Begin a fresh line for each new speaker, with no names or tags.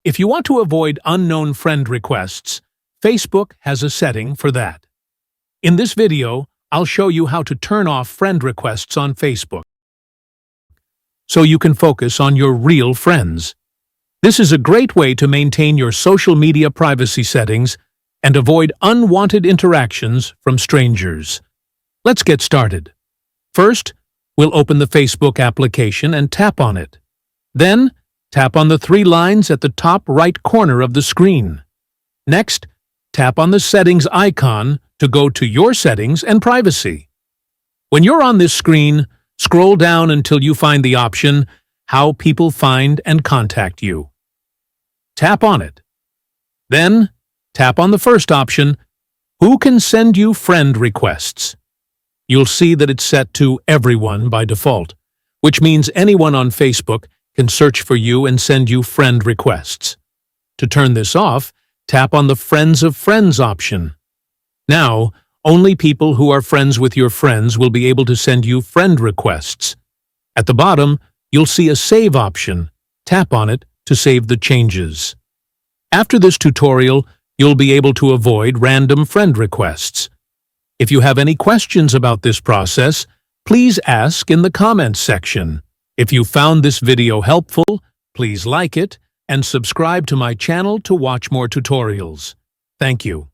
If you want to avoid unknown friend requests, Facebook has a setting for that. In this video, I'll show you how to turn off friend requests on Facebook so you can focus on your real friends. This is a great way to maintain your social media privacy settings and avoid unwanted interactions from strangers. Let's get started. First, we'll open the Facebook application and tap on it. Then, tap on the three lines at the top right corner of the screen. Next, tap on the settings icon to go to your settings and privacy. When you're on this screen, scroll down until you find the option How People Find and Contact You. Tap on it. Then, tap on the first option, Who Can Send You Friend Requests. You'll see that it's set to Everyone by default, which means anyone on Facebook can search for you and send you friend requests. To turn this off, tap on the Friends of Friends option. Now, only people who are friends with your friends will be able to send you friend requests. At the bottom, you'll see a Save option. Tap on it to save the changes. After this tutorial, you'll be able to avoid random friend requests. If you have any questions about this process, please ask in the comments section. If you found this video helpful, please like it and subscribe to my channel to watch more tutorials. Thank you.